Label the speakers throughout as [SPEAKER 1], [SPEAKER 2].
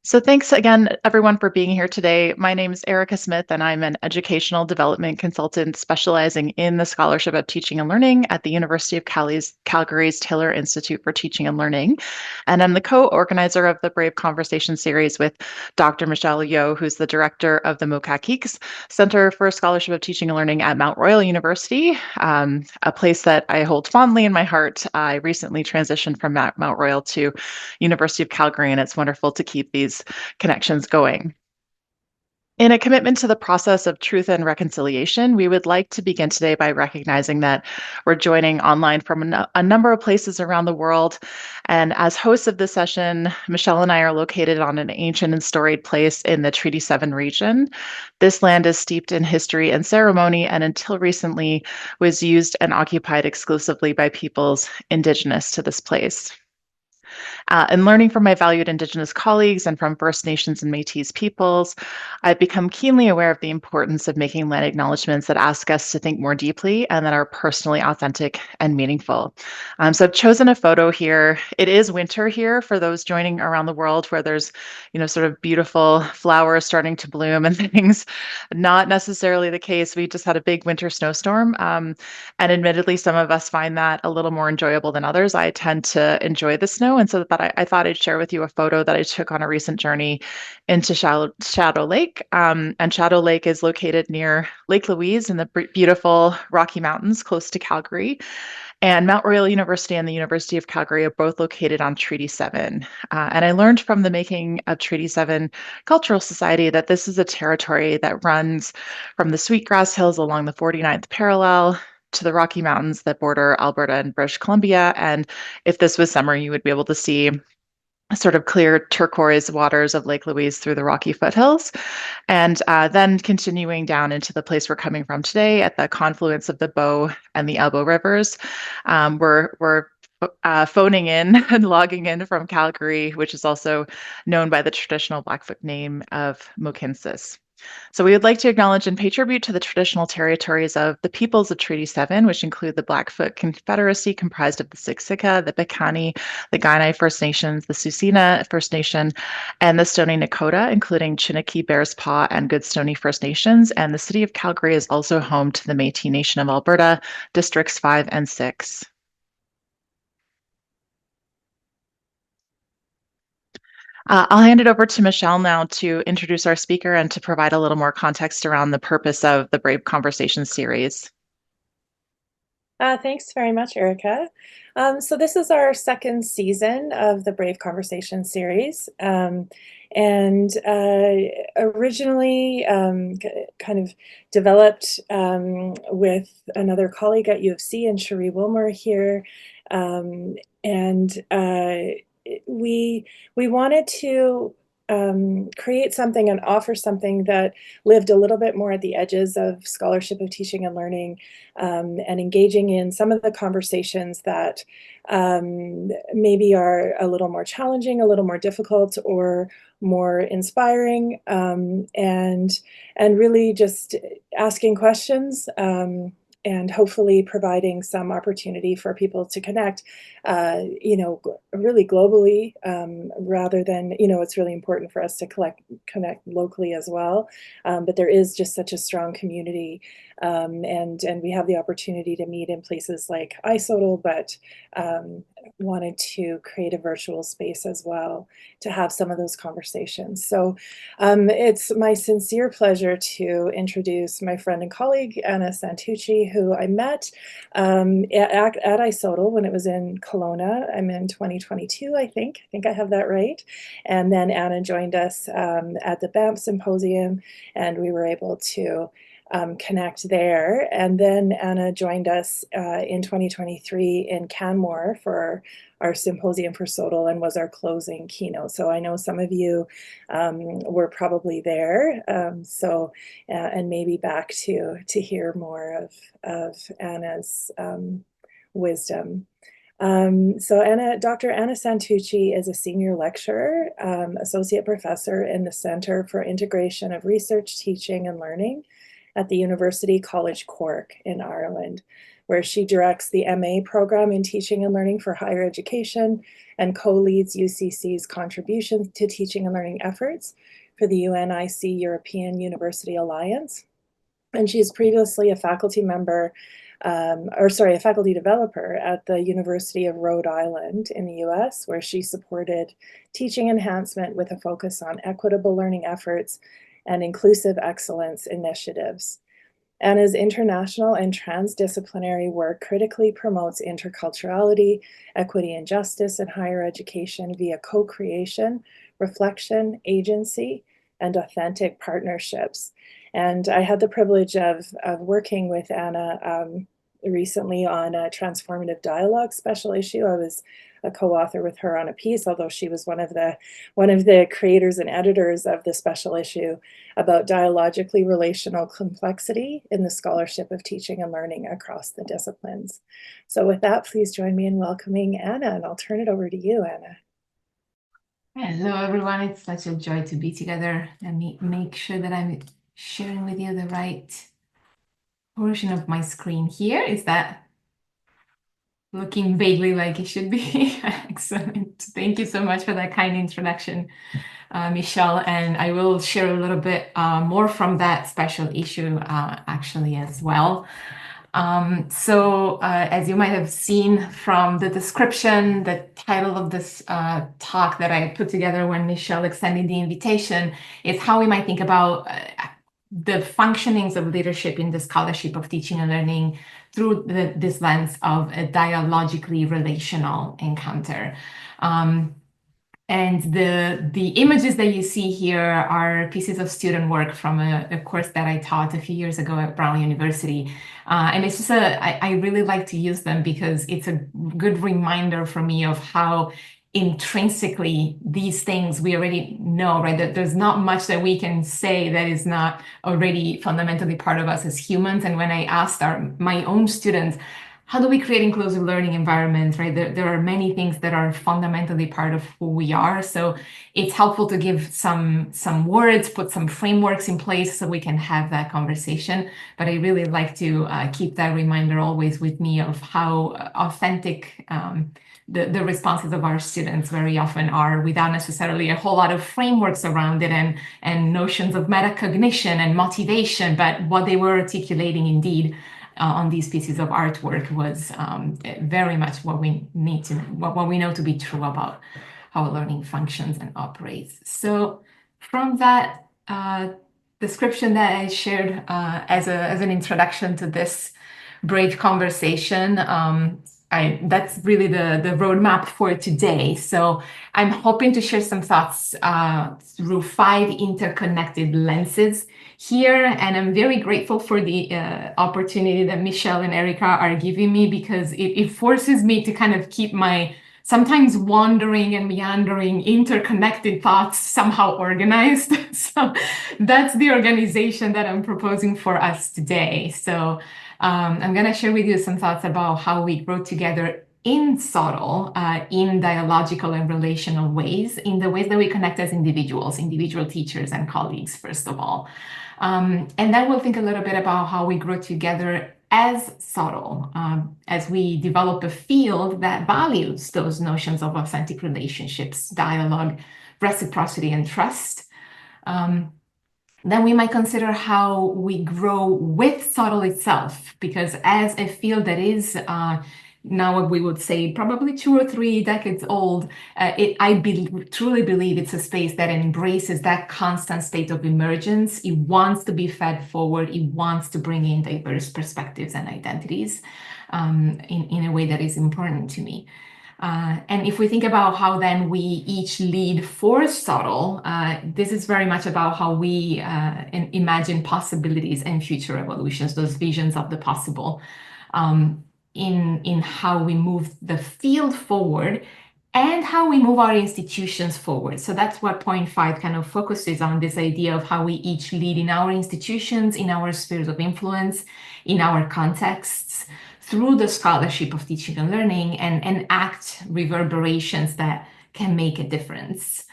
[SPEAKER 1] So thanks again, everyone, for being here today. My name is Erica Smith, and I'm an educational development consultant specializing in the scholarship of teaching and learning at the University of Calgary's Taylor Institute for Teaching and Learning. And I'm the co-organizer of the Brave Conversation series with Dr. Michelle Yeoh, who's the director of the Mokakiiks Center for Scholarship of Teaching and Learning at Mount Royal University, a place that I hold fondly in my heart. I recently transitioned from Mount Royal to University of Calgary, and it's wonderful to keep these connections going. In a commitment to the process of truth and reconciliation, we would like to begin today by recognizing that we're joining online from a number of places around the world. And as hosts of this session, Michelle and I are located on an ancient and storied place in the Treaty 7 region. This land is steeped in history and ceremony, and until recently was used and occupied exclusively by peoples indigenous to this place. And learning from my valued Indigenous colleagues and from First Nations and Métis peoples, I've become keenly aware of the importance of making land acknowledgements that ask us to think more deeply and that are personally authentic and meaningful. So I've chosen a photo here. It is winter here for those joining around the world where there's, sort of beautiful flowers starting to bloom and things. Not necessarily the case. We just had a big winter snowstorm. And admittedly, some of us find that a little more enjoyable than others. I tend to enjoy the snow. And so that I thought I'd share with you a photo that I took on a recent journey into Shadow Lake. And Shadow Lake is located near Lake Louise in the beautiful Rocky Mountains close to Calgary. And Mount Royal University and the University of Calgary are both located on Treaty 7. And I learned from the making of Treaty 7 Cultural Society that this is a territory that runs from the Sweetgrass Hills along the 49th parallel to the Rocky Mountains that border Alberta and British Columbia. And if this was summer, you would be able to see sort of clear turquoise waters of Lake Louise through the Rocky foothills. And then continuing down into the place we're coming from today at the confluence of the Bow and the Elbow Rivers. We're phoning in and logging in from Calgary, which is also known by the traditional Blackfoot name of Mohkinstsis. So we would like to acknowledge and pay tribute to the traditional territories of the peoples of Treaty 7, which include the Blackfoot Confederacy, comprised of the Siksika, the Piikani, the Kainai First Nations, the Tsuut'ina First Nation, and the Stoney Nakoda, including Chiniki, Bears Paw, and Goodstoney First Nations. And the city of Calgary is also home to the Métis Nation of Alberta, Districts 5 and 6. I'll hand it over to Michelle now to introduce our speaker and to provide a little more context around the purpose of the Brave Conversation series.
[SPEAKER 2] Thanks very much, Erica. So this is our second season of the Brave Conversation series. And originally kind of developed with another colleague at U of C and Cherie Wilmer here. And we wanted to create something and offer something that lived a little bit more at the edges of scholarship of teaching and learning, and engaging in some of the conversations that maybe are a little more challenging, a little more difficult, or more inspiring, and really just asking questions. And hopefully providing some opportunity for people to connect, really globally, rather than, it's really important for us to connect locally as well. But there is just such a strong community, and we have the opportunity to meet in places like iSoTL, but wanted to create a virtual space as well to have some of those conversations. So it's my sincere pleasure to introduce my friend and colleague, Anna Santucci, who I met at iSoTL when it was in Kelowna. I'm in 2022, I think. I think I have that right. And then Anna joined us at the BAMP Symposium, and we were able to connect there. And then Anna joined us in 2023 in Canmore for our symposium for SoTL and was our closing keynote. So I know some of you were probably there. And maybe back to hear more of Anna's wisdom. Dr. Anna Santucci is a senior lecturer, associate professor in the Center for Integration of Research, Teaching and Learning at the University College Cork in Ireland, where she directs the MA program in teaching and learning for higher education and co-leads UCC's contributions to teaching and learning efforts for the UNIC European University Alliance. And she's previously a faculty member, a faculty developer at the University of Rhode Island in the US, where she supported teaching enhancement with a focus on equitable learning efforts and inclusive excellence initiatives. Anna's international and transdisciplinary work critically promotes interculturality, equity, and justice in higher education via co-creation, reflection, agency, and authentic partnerships. And I had the privilege of working with Anna recently on a transformative dialogue special issue. I was a co-author with her on a piece, although she was one of the creators and editors of the special issue about dialogically relational complexity in the scholarship of teaching and learning across the disciplines. So with that, please join me in welcoming Anna, and I'll turn it over to you, Anna.
[SPEAKER 3] Hello, everyone. It's such a joy to be together. Let me make sure that I'm sharing with you the right portion of my screen here. Is that looking vaguely like it should be? Excellent. Thank you so much for that kind introduction, Michelle. And I will share a little bit more from that special issue actually as well. As you might have seen from the description, the title of this talk that I put together when Michelle extended the invitation is how we might think about the functionings of leadership in the scholarship of teaching and learning through this lens of a dialogically relational encounter. And the images that you see here are pieces of student work from a course that I taught a few years ago at Brown University. And it's just I really like to use them because it's a good reminder for me of how intrinsically these things we already know, right? That there's not much that we can say that is not already fundamentally part of us as humans. And when I asked my own students, how do we create inclusive learning environments, right? There are many things that are fundamentally part of who we are. So it's helpful to give some words, put some frameworks in place so we can have that conversation. But I really like to keep that reminder always with me of how authentic the responses of our students very often are, without necessarily a whole lot of frameworks around it and notions of metacognition and motivation, but what they were articulating indeed on these pieces of artwork was very much what we know to be true about how learning functions and operates. So from that description that I shared as an introduction to this brave conversation, that's really the roadmap for today. So I'm hoping to share some thoughts through 5 interconnected lenses here. And I'm very grateful for the opportunity that Michelle and Erica are giving me, because it forces me to kind of keep my sometimes wandering and meandering interconnected thoughts somehow organized. So that's the organization that I'm proposing for us today. So I'm going to share with you some thoughts about how we grow together in SoTL, in dialogical and relational ways, in the ways that we connect as individual teachers and colleagues, first of all. And then we'll think a little bit about how we grow together as SoTL, as we develop a field that values those notions of authentic relationships, dialogue, reciprocity, and trust. Then we might consider how we grow with SoTL itself, because as a field that is now what we would say probably 2 or 3 decades old, I truly believe it's a space that embraces that constant state of emergence. It wants to be fed forward. It wants to bring in diverse perspectives and identities in a way that is important to me. And if we think about how then we each lead for SoTL, this is very much about how we imagine possibilities and future evolutions, those visions of the possible, in how we move the field forward and how we move our institutions forward. So that's what point 5 kind of focuses on, this idea of how we each lead in our institutions, in our spheres of influence, in our contexts, through the scholarship of teaching and learning, and act reverberations that can make a difference.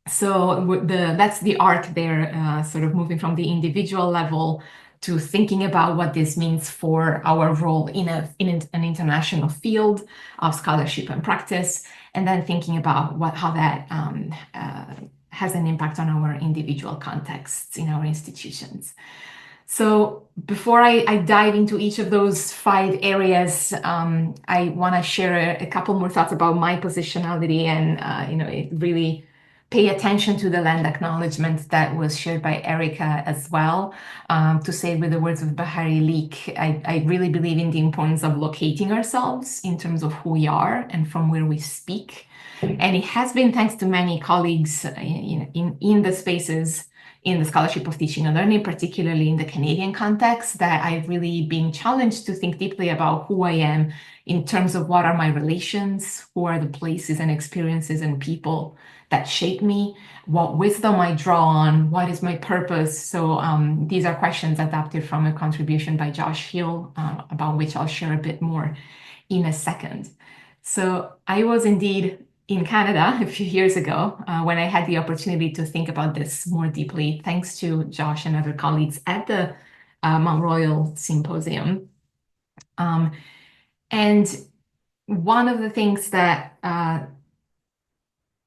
[SPEAKER 3] So that's the arc there, sort of moving from the individual level to thinking about what this means for our role in an international field of scholarship and practice, and then thinking about how that has an impact on our individual contexts in our institutions. So before I dive into each of those 5 areas, I want to share a couple more thoughts about my positionality and really pay attention to the land acknowledgement that was shared by Erica as well. To say with the words of Bahari Leek, I really believe in the importance of locating ourselves in terms of who we are and from where we speak. And it has been thanks to many colleagues in the spaces in the scholarship of teaching and learning, particularly in the Canadian context, that I've really been challenged to think deeply about who I am in terms of what are my relations, who are the places and experiences and people that shape me, what wisdom I draw on, what is my purpose. So these are questions adapted from a contribution by Josh Hill, about which I'll share a bit more in a second. So I was indeed in Canada a few years ago when I had the opportunity to think about this more deeply, thanks to Josh and other colleagues at the Mount Royal Symposium. And one of the things that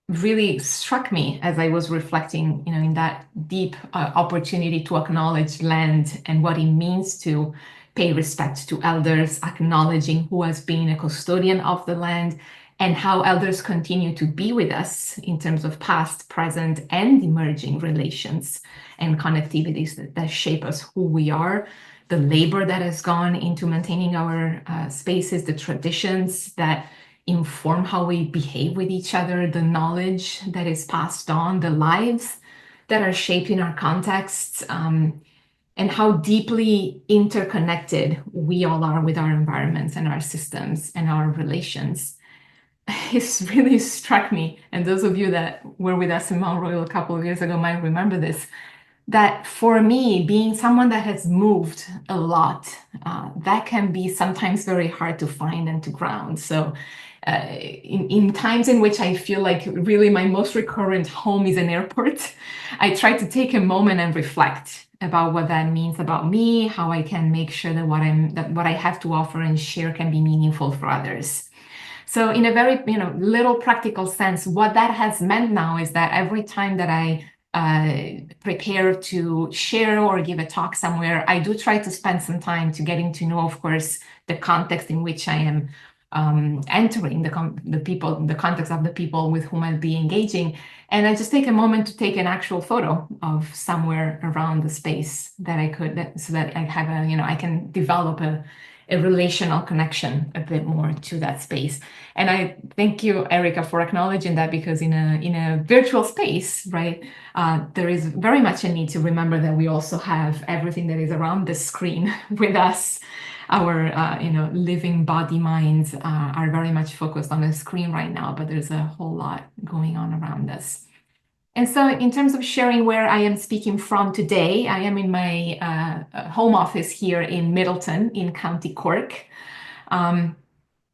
[SPEAKER 3] really struck me as I was reflecting, in that deep opportunity to acknowledge land and what it means to pay respect to elders, acknowledging who has been a custodian of the land, and how elders continue to be with us in terms of past, present, and emerging relations and connectivities that shape us who we are, the labor that has gone into maintaining our spaces, the traditions that inform how we behave with each other, the knowledge that is passed on, the lives that are shaping our contexts, and how deeply interconnected we all are with our environments and our systems and our relations. It's really struck me, and those of you that were with us in Mount Royal a couple of years ago might remember this, that for me, being someone that has moved a lot, that can be sometimes very hard to find and to ground. So in times in which I feel like really my most recurrent home is an airport, I try to take a moment and reflect about what that means about me, how I can make sure that what I have to offer and share can be meaningful for others. So in a very little practical sense, what that has meant now is that every time that I prepare to share or give a talk somewhere, I do try to spend some time to getting to know, of course, the context in which I am entering, the context of the people with whom I'll be engaging. And I just take a moment to take an actual photo of somewhere around the space that I could, so that I have I can develop a relational connection a bit more to that space. And I thank you, Erica, for acknowledging that, because in a virtual space, right, there is very much a need to remember that we also have everything that is around the screen with us. Our living body minds are very much focused on the screen right now, but there's a whole lot going on around us. And so in terms of sharing where I am speaking from today, I am in my home office here in Middleton in County Cork. And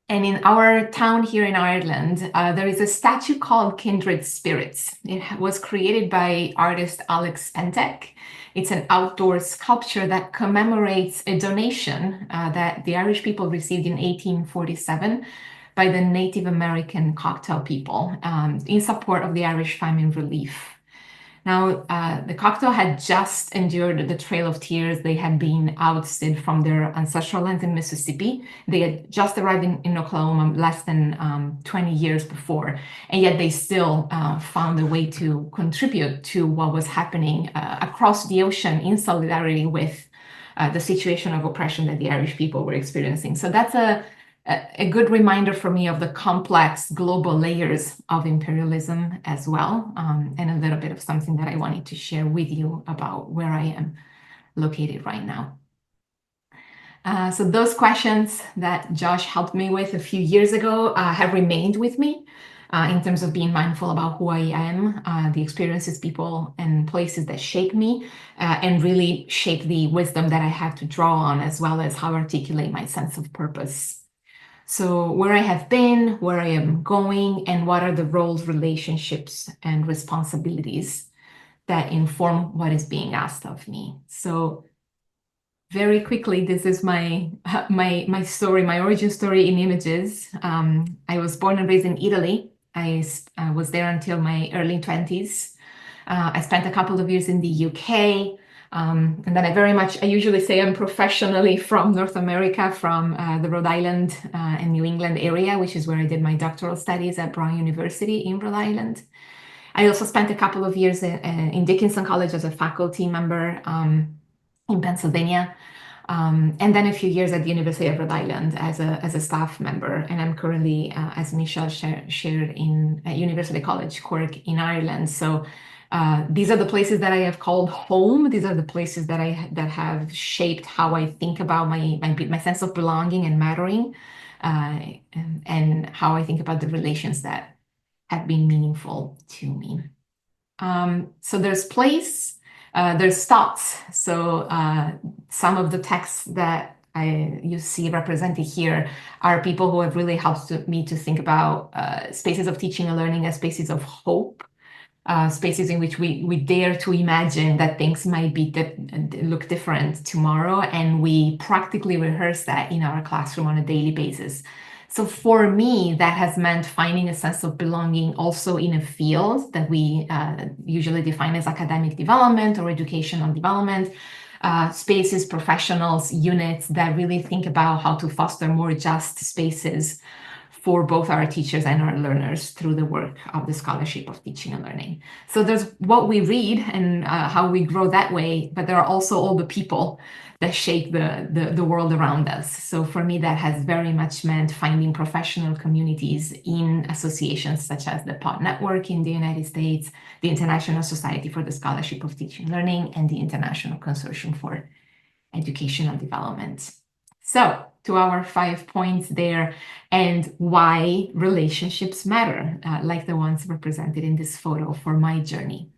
[SPEAKER 3] in our town here in Ireland, there is a statue called Kindred Spirits. It was created by artist Alex Pentek. It's an outdoor sculpture that commemorates a donation that the Irish people received in 1847 by the Native American Choctaw people in support of the Irish famine relief. Now, the Choctaw had just endured the Trail of Tears. They had been ousted from their ancestral lands in Mississippi. They had just arrived in Oklahoma less than 20 years before, and yet they still found a way to contribute to what was happening across the ocean in solidarity with the situation of oppression that the Irish people were experiencing. So that's a good reminder for me of the complex global layers of imperialism as well, and a little bit of something that I wanted to share with you about where I am located right now. So those questions that Josh helped me with a few years ago have remained with me in terms of being mindful about who I am, the experiences, people, and places that shape me, and really shape the wisdom that I have to draw on, as well as how I articulate my sense of purpose. So where I have been, where I am going, and what are the roles, relationships, and responsibilities that inform what is being asked of me. So very quickly, this is my story, my origin story in images. I was born and raised in Italy. I was there until my early 20s. I spent a couple of years in the UK. And then I usually say I'm professionally from North America, from the Rhode Island and New England area, which is where I did my doctoral studies at Brown University in Rhode Island. I also spent a couple of years in Dickinson College as a faculty member in Pennsylvania. And then a few years at the University of Rhode Island as a staff member. And I'm currently, as Michelle shared, at University College Cork in Ireland. So these are the places that I have called home. These are the places that have shaped how I think about my sense of belonging and mattering, and how I think about the relations that have been meaningful to me. So there's place, there's thoughts. So some of the texts that you see represented here are people who have really helped me to think about spaces of teaching and learning as spaces of hope. Spaces in which we dare to imagine that things might look different tomorrow, and we practically rehearse that in our classroom on a daily basis. So for me, that has meant finding a sense of belonging also in a field that we usually define as academic development or educational development, spaces, professionals, units that really think about how to foster more just spaces for both our teachers and our learners through the work of the Scholarship of Teaching and Learning. So there's what we read and how we grow that way, but there are also all the people that shape the world around us. So for me, that has very much meant finding professional communities in associations such as the POD Network in the United States, the International Society for the Scholarship of Teaching and Learning, and the International Consortium for Educational Development. So to our 5 points there, and why relationships matter, like the ones represented in this photo for my journey.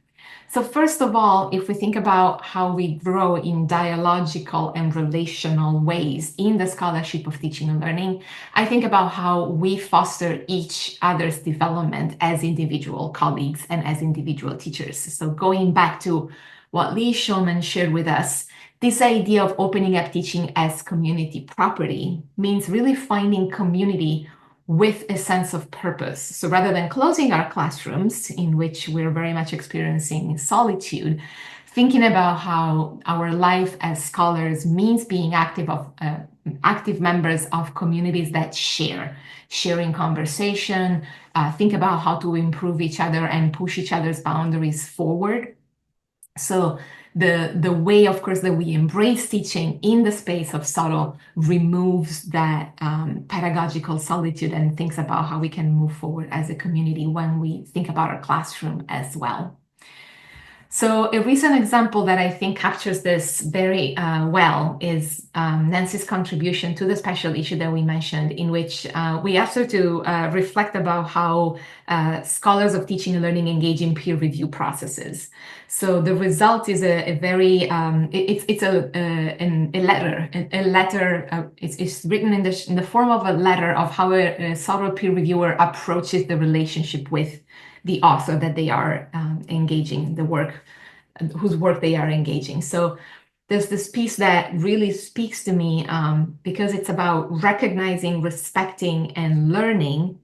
[SPEAKER 3] So first of all, if we think about how we grow in dialogical and relational ways in the Scholarship of Teaching and Learning, I think about how we foster each other's development as individual colleagues and as individual teachers. So going back to what Lee Shulman shared with us, this idea of opening up teaching as community property means really finding community with a sense of purpose. So rather than closing our classrooms, in which we're very much experiencing solitude, thinking about how our life as scholars means being active members of communities that sharing conversation, think about how to improve each other and push each other's boundaries forward. So the way, of course, that we embrace teaching in the space of SoTL removes that pedagogical solitude and thinks about how we can move forward as a community when we think about our classroom as well. So a recent example that I think captures this very well is Nancy's contribution to the special issue that we mentioned, in which we asked her to reflect about how scholars of teaching and learning engage in peer review processes. So the result is a very it's a letter. It's written in the form of a letter of how a SoTL peer reviewer approaches the relationship with the author that they are engaging, whose work they are engaging. So there's this piece that really speaks to me because it's about recognizing, respecting, and learning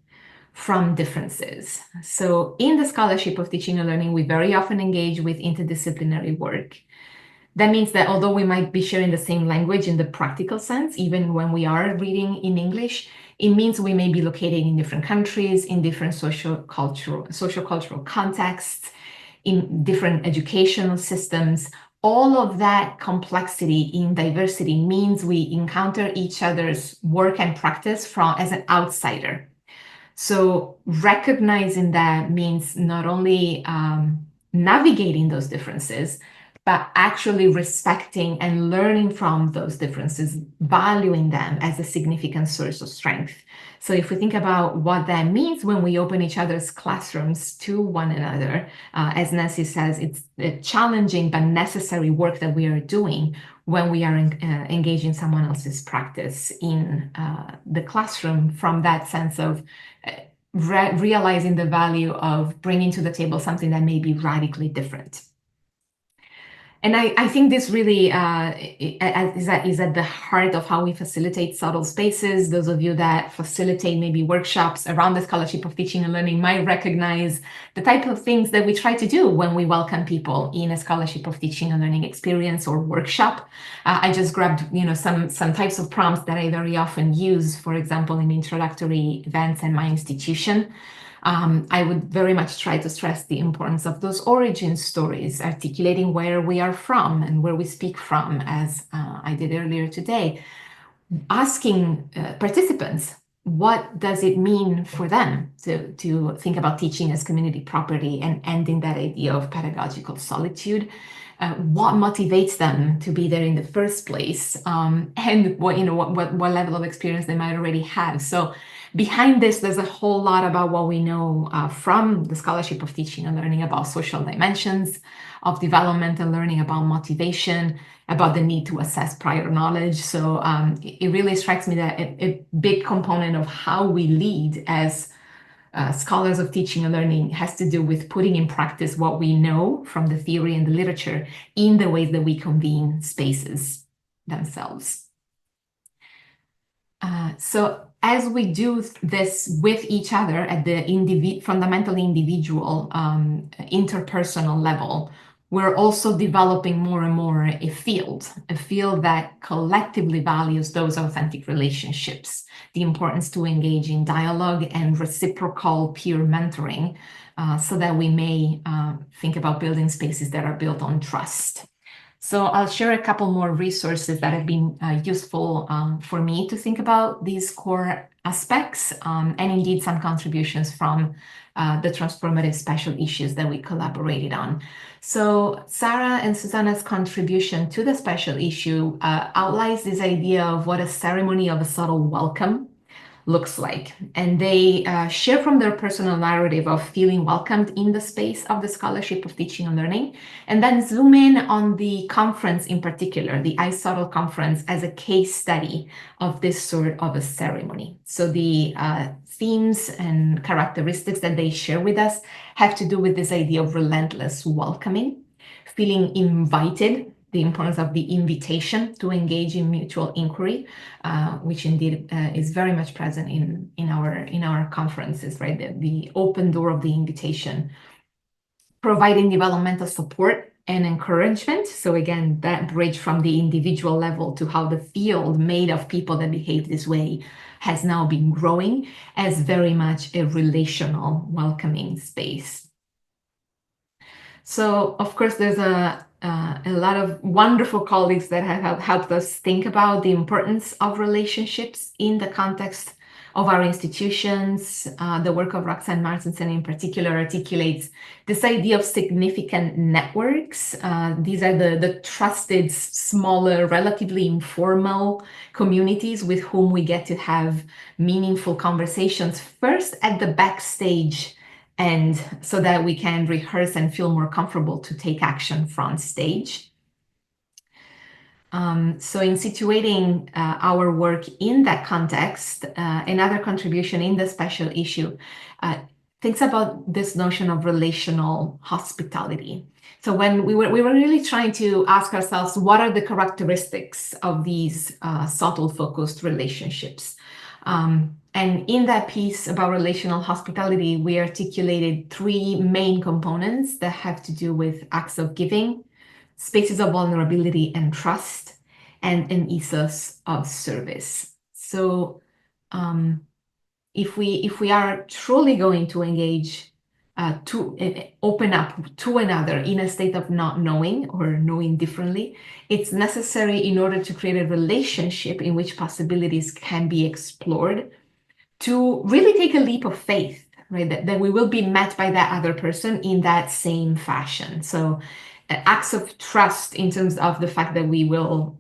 [SPEAKER 3] from differences. So in the Scholarship of Teaching and Learning, we very often engage with interdisciplinary work. That means that although we might be sharing the same language in the practical sense, even when we are reading in English, it means we may be located in different countries, in different social-cultural contexts, in different educational systems. All of that complexity in diversity means we encounter each other's work and practice as an outsider. So recognizing that means not only navigating those differences, but actually respecting and learning from those differences, valuing them as a significant source of strength. So if we think about what that means when we open each other's classrooms to one another, as Nancy says, it's a challenging but necessary work that we are doing when we are engaging someone else's practice in the classroom, from that sense of realizing the value of bringing to the table something that may be radically different. And I think this really is at the heart of how we facilitate subtle spaces. Those of you that facilitate maybe workshops around the scholarship of teaching and learning might recognize the type of things that we try to do when we welcome people in a scholarship of teaching and learning experience or workshop. I just grabbed some types of prompts that I very often use, for example, in introductory events in my institution. I would very much try to stress the importance of those origin stories, articulating where we are from and where we speak from, as I did earlier today, asking participants, what does it mean for them to think about teaching as community property and ending that idea of pedagogical solitude? What motivates them to be there in the first place, and what level of experience they might already have. So behind this, there's a whole lot about what we know from the scholarship of teaching and learning about social dimensions of development and learning, about motivation, about the need to assess prior knowledge. So it really strikes me that a big component of how we lead as scholars of teaching and learning has to do with putting in practice what we know from the theory and the literature in the ways that we convene spaces themselves. So as we do this with each other at the fundamentally individual, interpersonal level, we're also developing more and more a field that collectively values those authentic relationships, the importance to engage in dialogue and reciprocal peer mentoring, so that we may think about building spaces that are built on trust. So I'll share a couple more resources that have been useful for me to think about these core aspects, and indeed some contributions from the transformative special issues that we collaborated on. So Sarah and Susanna's contribution to the special issue outlines this idea of what a ceremony of a subtle welcome looks like. And they share from their personal narrative of feeling welcomed in the space of the scholarship of teaching and learning, and then zoom in on the conference in particular, the iSubtle conference, as a case study of this sort of a ceremony. So the themes and characteristics that they share with us have to do with this idea of relentless welcoming, feeling invited, the importance of the invitation to engage in mutual inquiry, which indeed is very much present in our conferences, right? The open door of the invitation, providing developmental support and encouragement. So again, that bridge from the individual level to how the field made of people that behave this way has now been growing as very much a relational, welcoming space. So of course, there's a lot of wonderful colleagues that have helped us think about the importance of relationships in the context of our institutions. The work of Roxanne Martensen in particular articulates this idea of significant networks. These are the trusted, smaller, relatively informal communities with whom we get to have meaningful conversations, first at the backstage, and so that we can rehearse and feel more comfortable to take action front stage. So in situating our work in that context, another contribution in the special issue thinks about this notion of relational hospitality. So when we were really trying to ask ourselves, what are the characteristics of these subtle focused relationships? And in that piece about relational hospitality, we articulated three main components that have to do with acts of giving, spaces of vulnerability and trust, and an ethos of service. So if we are truly going to engage, to open up to another in a state of not knowing or knowing differently, it's necessary in order to create a relationship in which possibilities can be explored, to really take a leap of faith, right? That we will be met by that other person in that same fashion. So acts of trust in terms of the fact that we will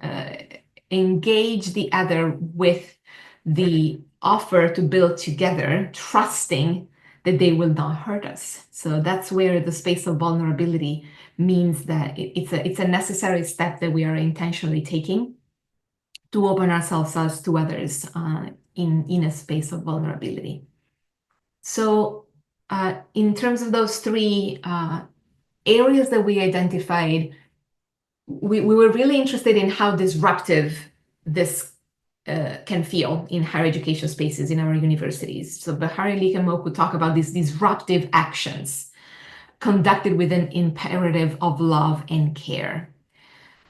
[SPEAKER 3] engage the other with the offer to build together, trusting that they will not hurt us. So that's where the space of vulnerability means that it's a necessary step that we are intentionally taking to open ourselves up to others in a space of vulnerability. So in terms of those three areas that we identified we were really interested in how disruptive this can feel in higher education spaces in our universities. So Bahari, Lik, and Moku talk about these disruptive actions conducted with an imperative of love and care.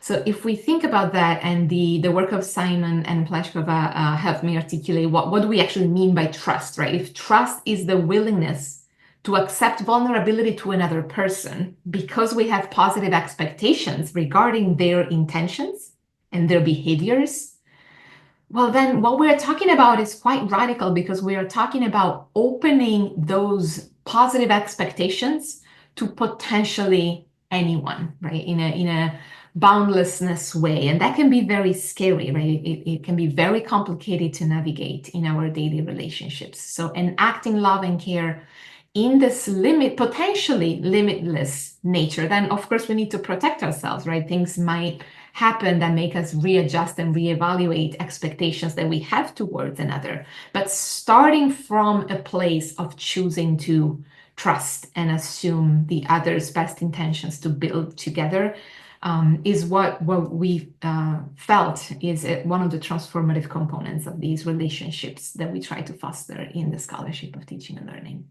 [SPEAKER 3] So if we think about that, and the work of Simon and Pleshkova helped me articulate what do we actually mean by trust, right? If trust is the willingness to accept vulnerability to another person because we have positive expectations regarding their intentions and their behaviors, well, then what we're talking about is quite radical, because we are talking about opening those positive expectations to potentially anyone, right? In a boundlessness way. And that can be very scary, right? It can be very complicated to navigate in our daily relationships. So enacting love and care in this potentially limitless nature, then of course we need to protect ourselves, right? Things might happen that make us readjust and reevaluate expectations that we have towards another. But starting from a place of choosing to trust and assume the other's best intentions to build together is what we felt is one of the transformative components of these relationships that we try to foster in the scholarship of teaching and learning.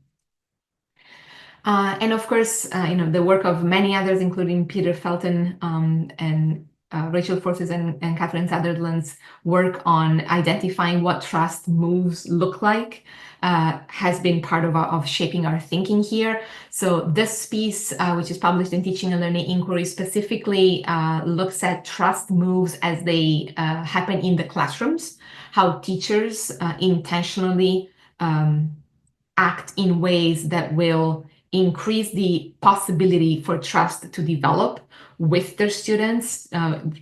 [SPEAKER 3] And of course, the work of many others, including Peter Felton and Rachel Forces and Catherine Sutherland's work on identifying what trust moves look like, has been part of shaping our thinking here. So this piece, which is published in Teaching and Learning Inquiry, specifically looks at trust moves as they happen in the classrooms, how teachers intentionally act in ways that will increase the possibility for trust to develop with their students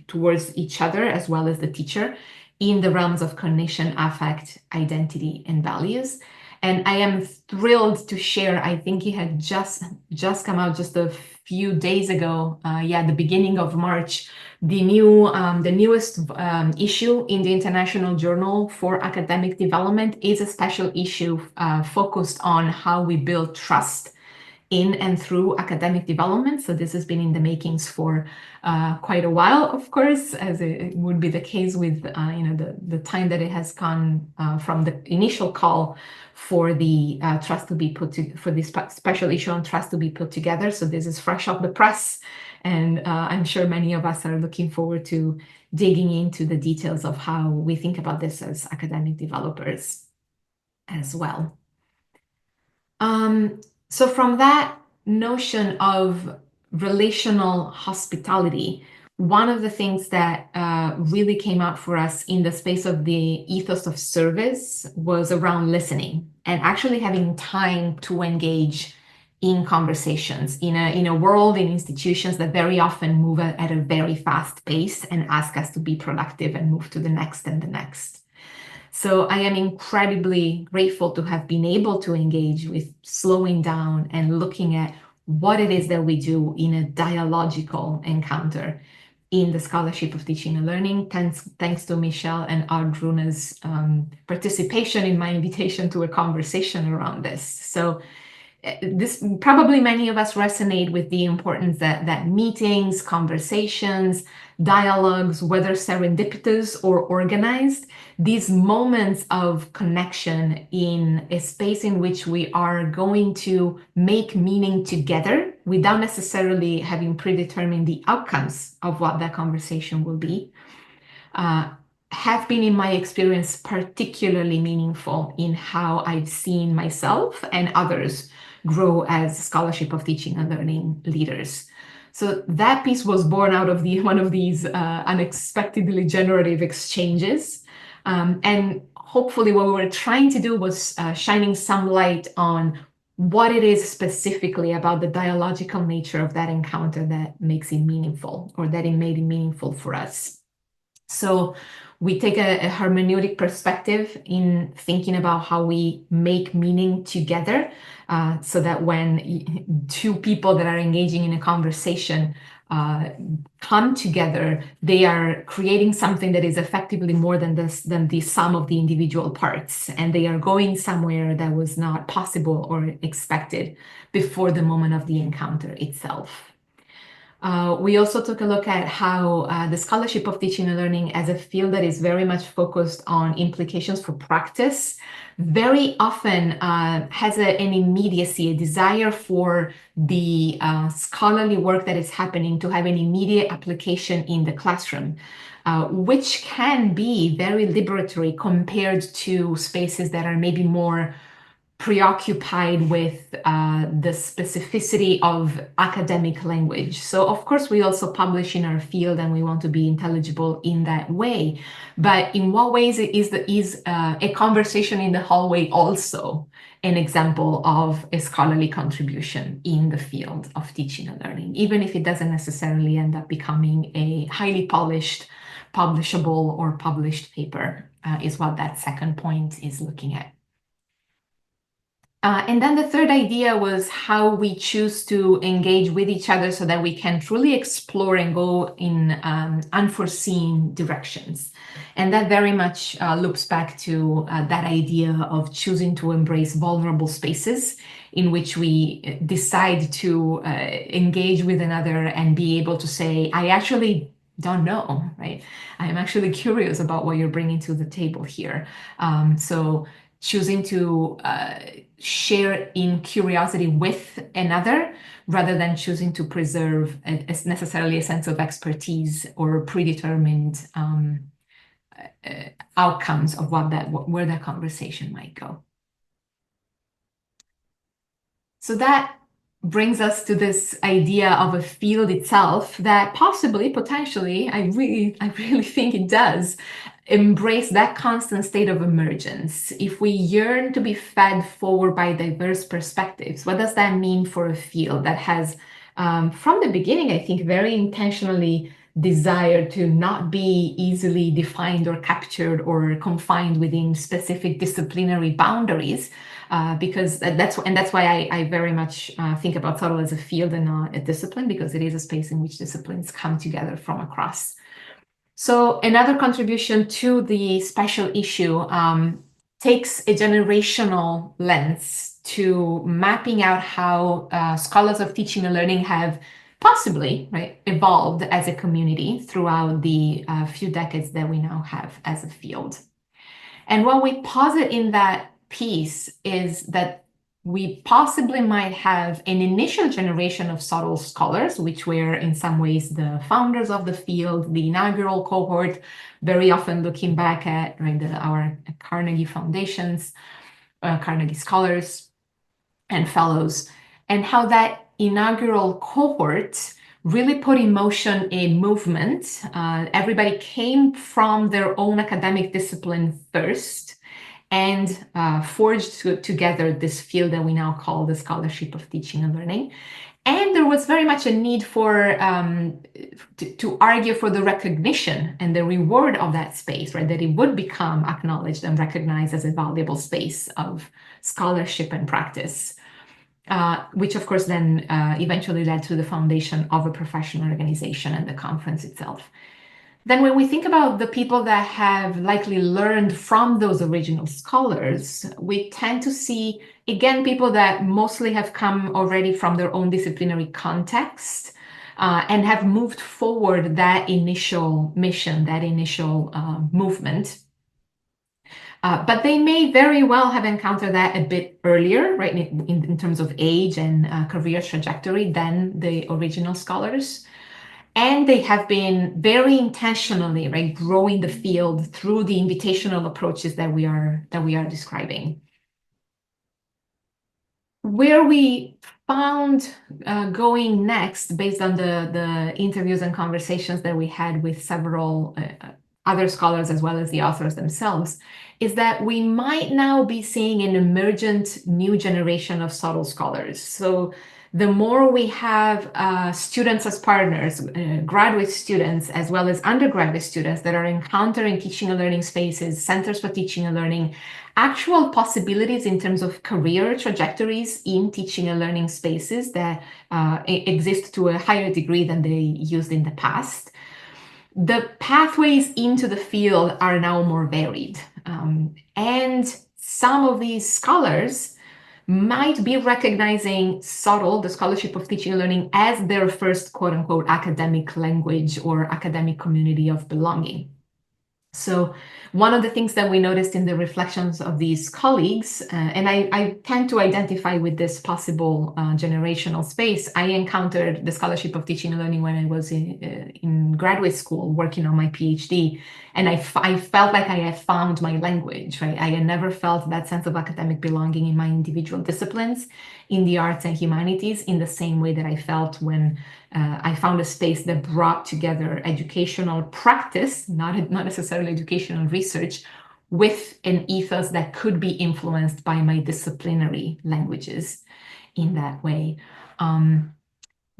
[SPEAKER 3] towards each other, as well as the teacher, in the realms of cognition, affect, identity, and values. And I am thrilled to share, I think it had just come out just a few days ago, the beginning of March, the newest issue in the International Journal for Academic Development is a special issue focused on how we build trust in and through academic development. So this has been in the makings for quite a while, of course, as it would be the case with the time that it has gone from the initial call for the trust to be for this special issue on trust to be put together. So this is fresh off the press, and I'm sure many of us are looking forward to digging into the details of how we think about this as academic developers as well. So from that notion of relational hospitality, one of the things that really came out for us in the space of the ethos of service was around listening and actually having time to engage in conversations in a world, in institutions that very often move at a very fast pace and ask us to be productive and move to the next and the next. So I am incredibly grateful to have been able to engage with slowing down and looking at what it is that we do in a dialogical encounter in the Scholarship of Teaching and Learning. Thanks to Michelle and Ardruna's participation in my invitation to a conversation around this. So this probably many of us resonate with the importance that meetings, conversations, dialogues, whether serendipitous or organized, these moments of connection in a space in which we are going to make meaning together without necessarily having predetermined the outcomes of what that conversation will be, have been, in my experience, particularly meaningful in how I've seen myself and others grow as Scholarship of Teaching and Learning leaders. So that piece was born out of one of these unexpectedly generative exchanges. And hopefully what we were trying to do was shining some light on what it is specifically about the dialogical nature of that encounter that makes it meaningful, or that it made it meaningful for us. So we take a hermeneutic perspective in thinking about how we make meaning together, so that when two people that are engaging in a conversation come together, they are creating something that is effectively more than the sum of the individual parts, and they are going somewhere that was not possible or expected before the moment of the encounter itself. We also took a look at how the scholarship of teaching and learning as a field that is very much focused on implications for practice very often has an immediacy, a desire for the scholarly work that is happening to have an immediate application in the classroom, which can be very liberatory compared to spaces that are maybe more preoccupied with the specificity of academic language. So of course we also publish in our field and we want to be intelligible in that way. But in what ways is a conversation in the hallway also an example of a scholarly contribution in the field of teaching and learning, even if it doesn't necessarily end up becoming a highly polished, publishable or published paper, is what that second point is looking at. And then the third idea was how we choose to engage with each other so that we can truly explore and go in unforeseen directions. And that very much loops back to that idea of choosing to embrace vulnerable spaces in which we decide to engage with another and be able to say, I actually don't know, right? I'm actually curious about what you're bringing to the table here. So choosing to share in curiosity with another rather than choosing to preserve necessarily a sense of expertise or predetermined outcomes of where that conversation might go. So that brings us to this idea of a field itself that possibly, potentially, I really think it does embrace that constant state of emergence. If we yearn to be fed forward by diverse perspectives, what does that mean for a field that has, from the beginning, I think, very intentionally desired to not be easily defined or captured or confined within specific disciplinary boundaries? Because that's why I very much think about SoTL as a field and not a discipline, because it is a space in which disciplines come together from across. So another contribution to the special issue takes a generational lens to mapping out how scholars of teaching and learning have possibly evolved as a community throughout the few decades that we now have as a field. And what we posit in that piece is that we possibly might have an initial generation of SoTL scholars, which were in some ways the founders of the field, the inaugural cohort, very often looking back at our Carnegie foundations, Carnegie scholars and fellows, and how that inaugural cohort really put in motion a movement. Everybody came from their own academic discipline first and forged together this field that we now call the scholarship of teaching and learning. And there was very much a need for to argue for the recognition and the reward of that space, right? That it would become acknowledged and recognized as a valuable space of scholarship and practice, which of course then eventually led to the foundation of a professional organization and the conference itself. Then when we think about the people that have likely learned from those original scholars, we tend to see, again, people that mostly have come already from their own disciplinary context and have moved forward that initial mission, that initial movement. But they may very well have encountered that a bit earlier, right, in terms of age and career trajectory than the original scholars. And they have been very intentionally, right, growing the field through the invitational approaches that we are describing. Where we found going next, based on the interviews and conversations that we had with several other scholars as well as the authors themselves, is that we might now be seeing an emergent new generation of SoTL scholars. So the more we have students as partners, graduate students, as well as undergraduate students that are encountering teaching and learning spaces, centers for teaching and learning, actual possibilities in terms of career trajectories in teaching and learning spaces that exist to a higher degree than they used in the past. The pathways into the field are now more varied. And some of these scholars might be recognizing SoTL, the Scholarship of Teaching and Learning, as their first quote-unquote academic language or academic community of belonging. So one of the things that we noticed in the reflections of these colleagues, and I tend to identify with this possible generational space. I encountered the Scholarship of Teaching and Learning when I was in graduate school working on my PhD, and I felt like I had found my language, right? I had never felt that sense of academic belonging in my individual disciplines, in the arts and humanities, in the same way that I felt when I found a space that brought together educational practice, not necessarily educational research, with an ethos that could be influenced by my disciplinary languages in that way.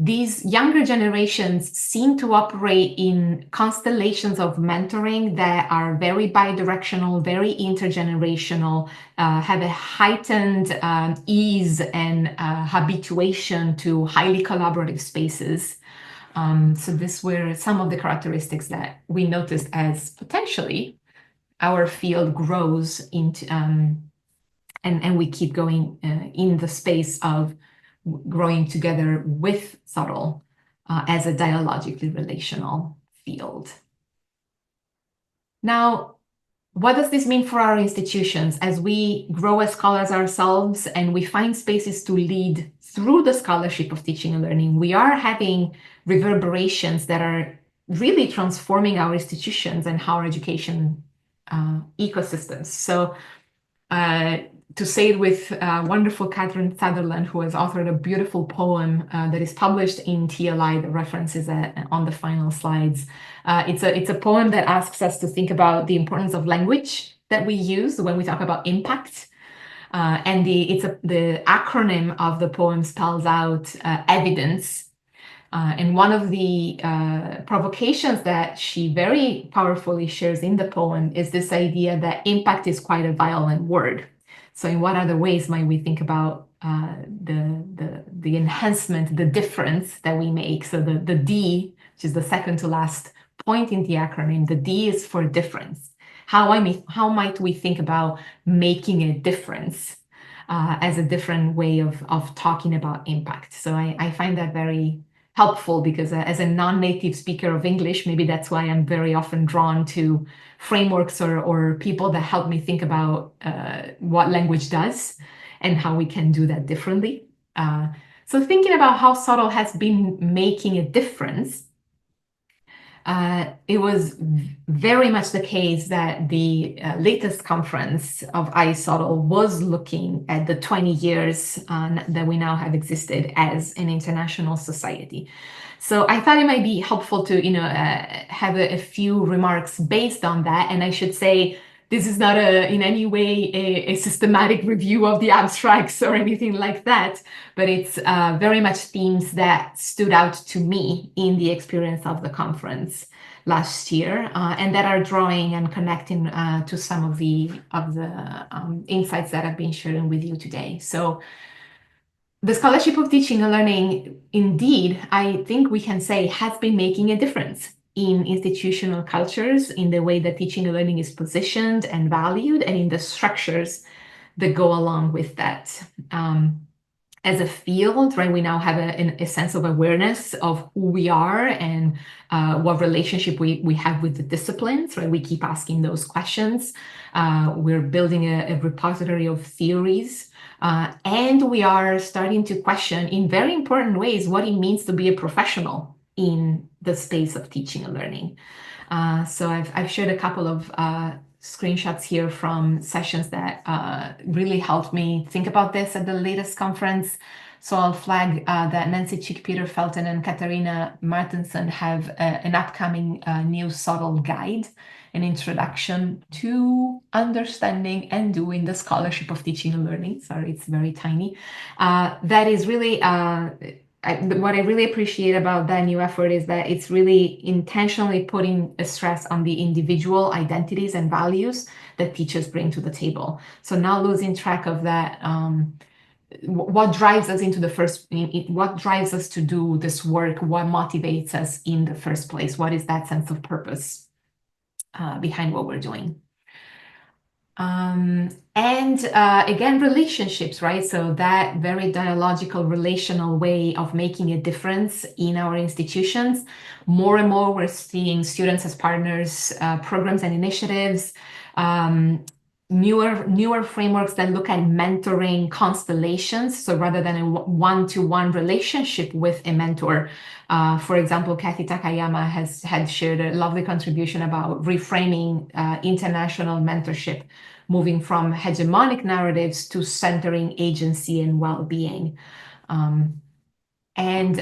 [SPEAKER 3] These younger generations seem to operate in constellations of mentoring that are very bidirectional, very intergenerational, have a heightened ease and habituation to highly collaborative spaces. So these were some of the characteristics that we noticed as potentially our field grows into, and we keep going in the space of growing together with SoTL as a dialogically relational field. Now, what does this mean for our institutions as we grow as scholars ourselves and we find spaces to lead through the Scholarship of Teaching and Learning? We are having reverberations that are really transforming our institutions and our education ecosystems. So to say it with wonderful Catherine Sutherland, who has authored a beautiful poem that is published in TLI, the references on the final slides. It's a poem that asks us to think about the importance of language that we use when we talk about impact. And the acronym of the poem spells out evidence. And one of the provocations that she very powerfully shares in the poem is this idea that impact is quite a violent word. So in what other ways might we think about the enhancement, the difference that we make? So the D, which is the second to last point in the acronym, the D is for difference. How might we think about making a difference as a different way of talking about impact? So I find that very helpful because as a non-native speaker of English, maybe that's why I'm very often drawn to frameworks or people that help me think about what language does and how we can do that differently. So thinking about how SoTL has been making a difference, it was very much the case that the latest conference of iSoTL was looking at the 20 years that we now have existed as an international society. So I thought it might be helpful to, have a few remarks based on that. And I should say, this is not in any way a systematic review of the abstracts or anything like that, but it's very much themes that stood out to me in the experience of the conference last year, and that are drawing and connecting to some of the insights that I've been sharing with you today. So the Scholarship of Teaching and Learning, indeed, I think we can say has been making a difference in institutional cultures, in the way that teaching and learning is positioned and valued, and in the structures that go along with that. As a field, right, we now have a sense of awareness of who we are and what relationship we have with the disciplines, right? We keep asking those questions. We're building a repository of theories, and we are starting to question in very important ways what it means to be a professional in the space of teaching and learning. So I've shared a couple of screenshots here from sessions that really helped me think about this at the latest conference. So I'll flag that Nancy Chick-Peter-Felton and Katharina Martensen have an upcoming new SoTL guide, an introduction to understanding and doing the Scholarship of Teaching and Learning. Sorry, it's very tiny. That is really what I really appreciate about that new effort is that it's really intentionally putting a stress on the individual identities and values that teachers bring to the table. So not losing track of that, what drives us what drives us to do this work, what motivates us in the first place, what is that sense of purpose behind what we're doing. And And again, relationships, right? So that very dialogical, relational way of making a difference in our institutions. More and more, we're seeing students as partners, programs and initiatives, newer frameworks that look at mentoring constellations. So rather than a one-to-one relationship with a mentor, for example, Kathy Takayama had shared a lovely contribution about reframing international mentorship, moving from hegemonic narratives to centering agency and well-being. And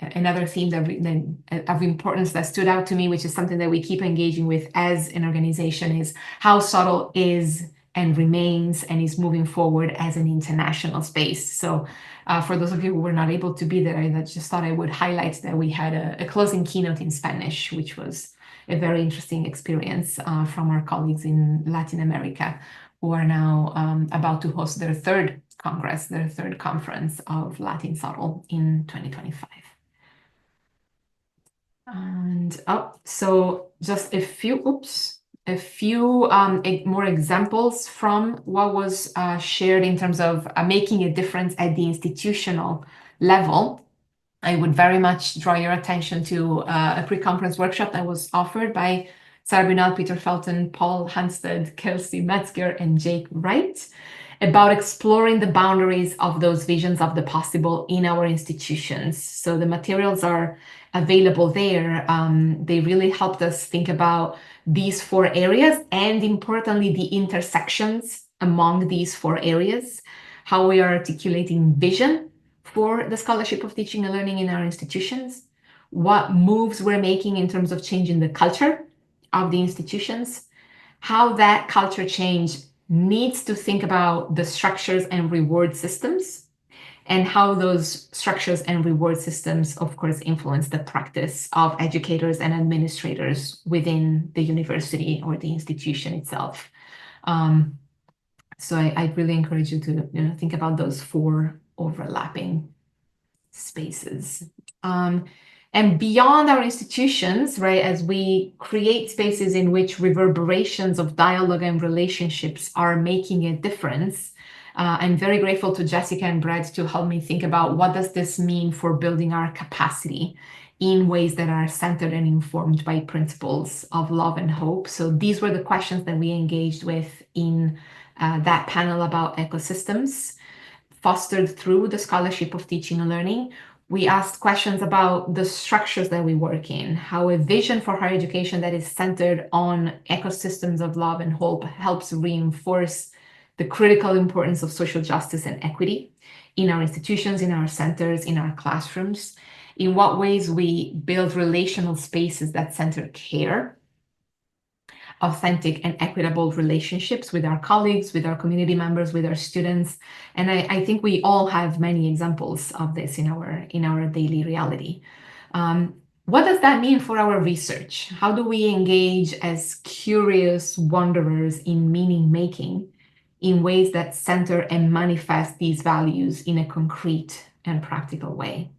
[SPEAKER 3] another theme of importance that stood out to me, which is something that we keep engaging with as an organization, is how SoTL is and remains and is moving forward as an international space. So for those of you who were not able to be there, I just thought I would highlight that we had a closing keynote in Spanish, which was a very interesting experience from our colleagues in Latin America, who are now about to host their third Congress, their third conference of Latin SoTL in 2025. And so just a few more examples from what was shared in terms of making a difference at the institutional level. I would very much draw your attention to a pre-conference workshop that was offered by Sarah Brunel, Peter Felton, Paul Hansted, Kelsey Metzger, and Jake Wright about exploring the boundaries of those visions of the possible in our institutions. So the materials are available there. They really helped us think about these 4 areas and, importantly, the intersections among these 4 areas, how we are articulating vision for the scholarship of teaching and learning in our institutions, what moves we're making in terms of changing the culture of the institutions, how that culture change needs to think about the structures and reward systems, and how those structures and reward systems, of course, influence the practice of educators and administrators within the university or the institution itself. So I really encourage you to think about those 4 overlapping spaces. And beyond our institutions, right, as we create spaces in which reverberations of dialogue and relationships are making a difference, I'm very grateful to Jessica and Brett to help me think about what does this mean for building our capacity in ways that are centered and informed by principles of love and hope. So these were the questions that we engaged with in that panel about ecosystems, fostered through the Scholarship of Teaching and Learning. We asked questions about the structures that we work in, how a vision for higher education that is centered on ecosystems of love and hope helps reinforce the critical importance of social justice and equity in our institutions, in our centers, in our classrooms, in what ways we build relational spaces that center care, authentic and equitable relationships with our colleagues, with our community members, with our students. And I think we all have many examples of this in our daily reality. What does that mean for our research? How do we engage as curious wanderers in meaning making in ways that center and manifest these values in a concrete and practical way?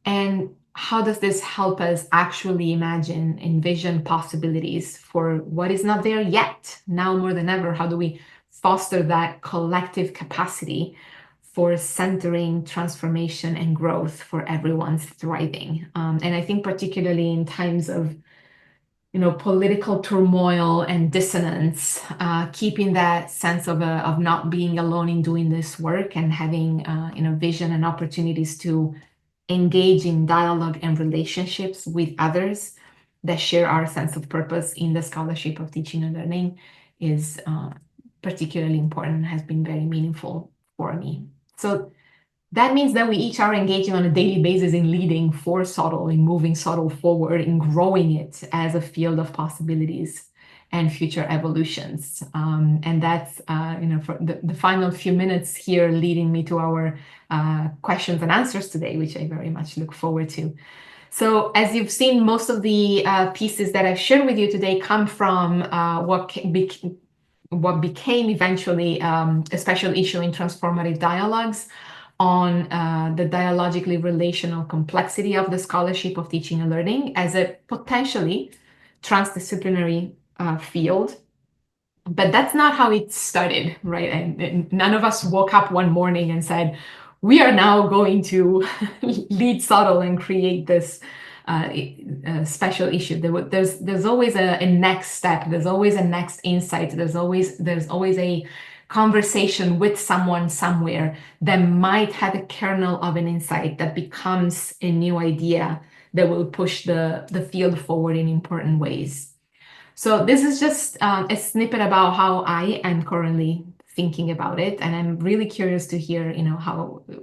[SPEAKER 3] And how does this help us actually imagine, envision possibilities for what is not there yet? Now more than ever, how do we foster that collective capacity for centering transformation and growth for everyone's thriving? And I think particularly in times of political turmoil and dissonance, keeping that sense of not being alone in doing this work and having vision and opportunities to engage in dialogue and relationships with others that share our sense of purpose in the Scholarship of Teaching and Learning is particularly important and has been very meaningful for me. So that means that we each are engaging on a daily basis in leading for SoTL, in moving SoTL forward, in growing it as a field of possibilities and future evolutions. And that's, for the final few minutes here leading me to our questions and answers today, which I very much look forward to. So as you've seen, most of the pieces that I've shared with you today come from what became eventually a special issue in Transformative Dialogues on the dialogically relational complexity of the Scholarship of Teaching and Learning as a potentially transdisciplinary field But that's not how it started, right? And none of us woke up one morning and said, we are now going to lead SoTL and create this special issue. There's always a next step. There's always a next insight. There's always a conversation with someone somewhere that might have a kernel of an insight that becomes a new idea that will push the field forward in important ways. So this is just a snippet about how I am currently thinking about it, and I'm really curious to hear,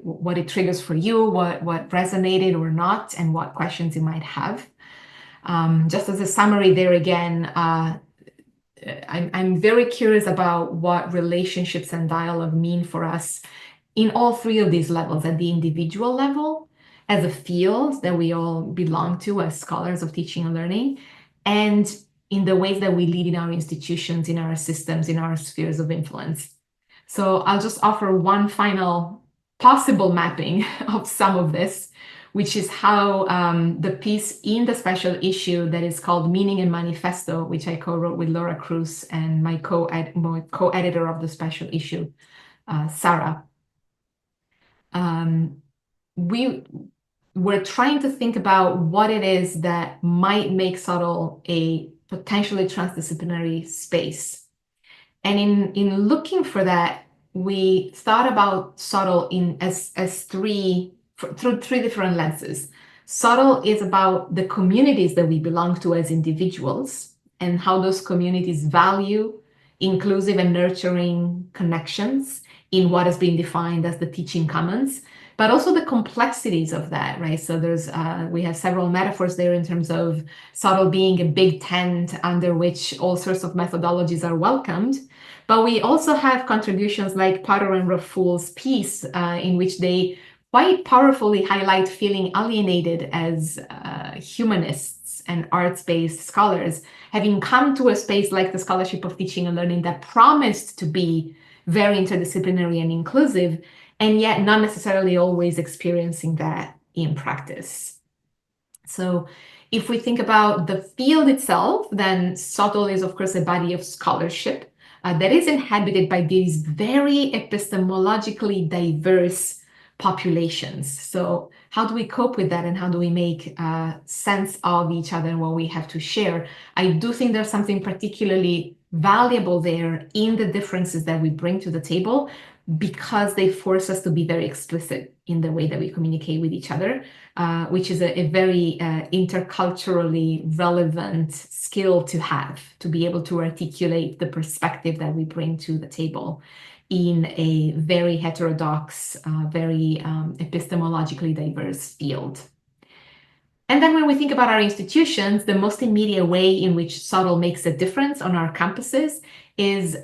[SPEAKER 3] what it triggers for you, what resonated or not, and what questions you might have. Just as a summary, there again, I'm very curious about what relationships and dialogue mean for us in all three of these levels: at the individual level, as a field that we all belong to as scholars of teaching and learning, and in the ways that we lead in our institutions, in our systems, in our spheres of influence. So I'll just offer one final possible mapping of some of this, which is how the piece in the special issue that is called Meaning and Manifesto, which I co-wrote with Laura Cruz and my co-editor of the special issue, Sarah. We're trying to think about what it is that might make SoTL a potentially transdisciplinary space. And in looking for that, we thought about SoTL through three different lenses. SoTL is about the communities that we belong to as individuals and how those communities value inclusive and nurturing connections in what has been defined as the teaching commons, but also the complexities of that, right? So we have several metaphors there in terms of SoTL being a big tent under which all sorts of methodologies are welcomed. But we also have contributions like Potter and Raful's piece, in which they quite powerfully highlight feeling alienated as humanists and arts-based scholars, having come to a space like the Scholarship of Teaching and Learning that promised to be very interdisciplinary and inclusive, and yet not necessarily always experiencing that in practice. So if we think about the field itself, then SoTL is, of course, a body of scholarship that is inhabited by these very epistemologically diverse populations. So how do we cope with that, and how do we make sense of each other and what we have to share? I do think there's something particularly valuable there in the differences that we bring to the table, because they force us to be very explicit in the way that we communicate with each other, which is a very interculturally relevant skill to have, to be able to articulate the perspective that we bring to the table in a very heterodox, very epistemologically diverse field. And then when we think about our institutions, the most immediate way in which SoTL makes a difference on our campuses is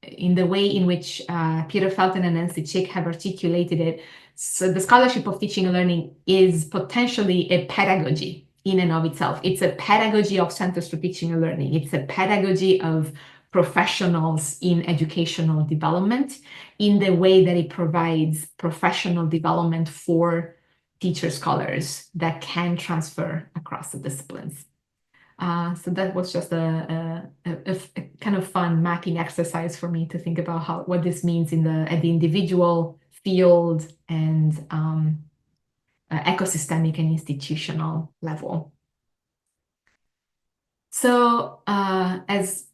[SPEAKER 3] in the way in which Peter Felton and Nancy Chick have articulated it. So the Scholarship of Teaching and Learning is potentially a pedagogy in and of itself. It's a pedagogy of Centers for Teaching and Learning. It's a pedagogy of professionals in educational development, in the way that it provides professional development for teacher scholars that can transfer across the disciplines. So that was just a kind of fun mapping exercise for me to think about what this means at the individual, field, and ecosystemic and institutional level. So as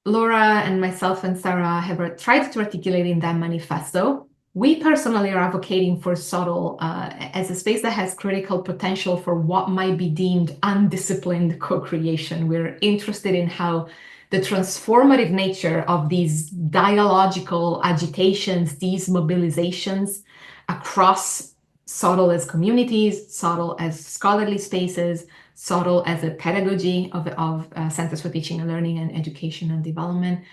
[SPEAKER 3] Laura and myself and Sarah have tried to articulate in that manifesto, we personally are advocating for SoTL as a space that has critical potential for what might be deemed undisciplined co-creation. We're interested in how the transformative nature of these dialogical agitations, these mobilizations across SoTL as communities, SoTL as scholarly spaces, SoTL as a pedagogy of Centers for Teaching and Learning and Education and Development,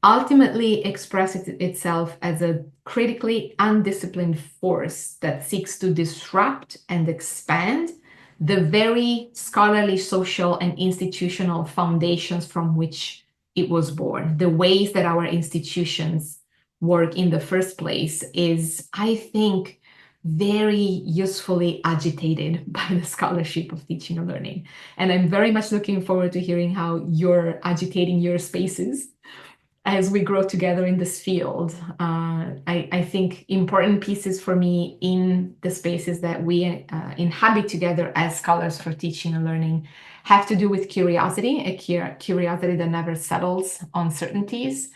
[SPEAKER 3] ultimately expresses itself as a critically undisciplined force that seeks to disrupt and expand the very scholarly, social, and institutional foundations from which it was born. The ways that our institutions work in the first place is, I think, very usefully agitated by the Scholarship of Teaching and Learning. And I'm very much looking forward to hearing how you're agitating your spaces as we grow together in this field. I think important pieces for me in the spaces that we inhabit together as scholars for teaching and learning have to do with curiosity, a curiosity that never settles on certainties,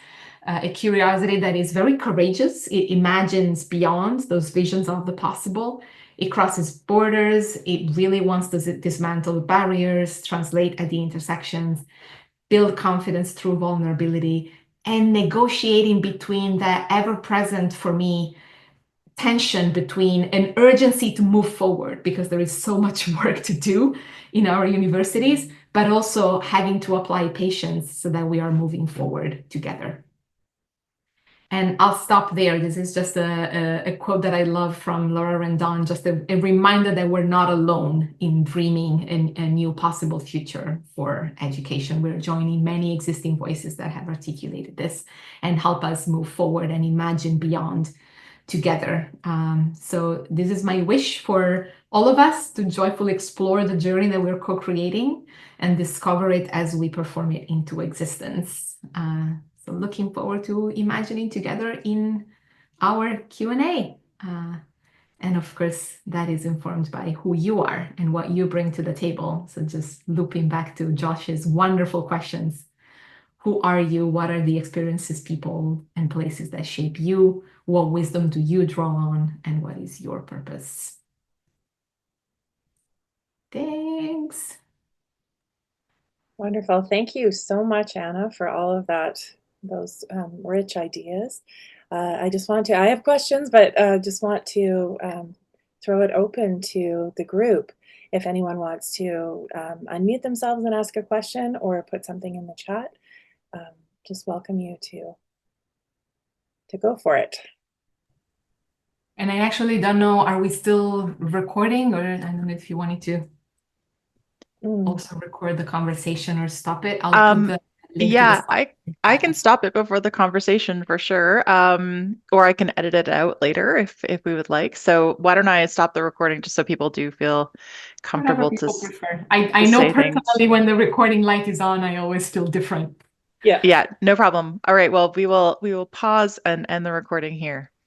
[SPEAKER 3] a curiosity that is very courageous. It imagines beyond those visions of the possible. It crosses borders. It really wants to dismantle barriers, translate at the intersections, build confidence through vulnerability, and negotiating between that ever-present, for me, tension between an urgency to move forward because there is so much work to do in our universities, but also having to apply patience so that we are moving forward together. And I'll stop there. This is just a quote that I love from Laura Rendon, just a reminder that we're not alone in dreaming a new possible future for education. We're joining many existing voices that have articulated this and help us move forward and imagine beyond together. So this is my wish for all of us to joyfully explore the journey that we're co-creating and discover it as we perform it into existence. So looking forward to imagining together in our Q&A. And of course, that is informed by who you are and what you bring to the table. So just looping back to Josh's wonderful questions. Who are you? What are the experiences, people, and places that shape you? What wisdom do you draw on? And what is your purpose? Thanks.
[SPEAKER 2] Wonderful. Thank you so much, Anna, for all of those rich ideas. I have questions, but just want to throw it open to the group. If anyone wants to unmute themselves and ask a question or put something in the chat, just welcome you to go for it.
[SPEAKER 3] And I actually don't know, are we still recording, or I don't know if you wanted to also record the conversation or stop it? I'll put the link to the
[SPEAKER 1] I can stop it before the conversation for sure. Or I can edit it out later if we would like. So why don't I stop the recording just so people do feel comfortable
[SPEAKER 3] people prefer. I know personally when the recording light is on, I always feel different.
[SPEAKER 1] Yeah, no problem. All right, well, we will pause and end the recording here.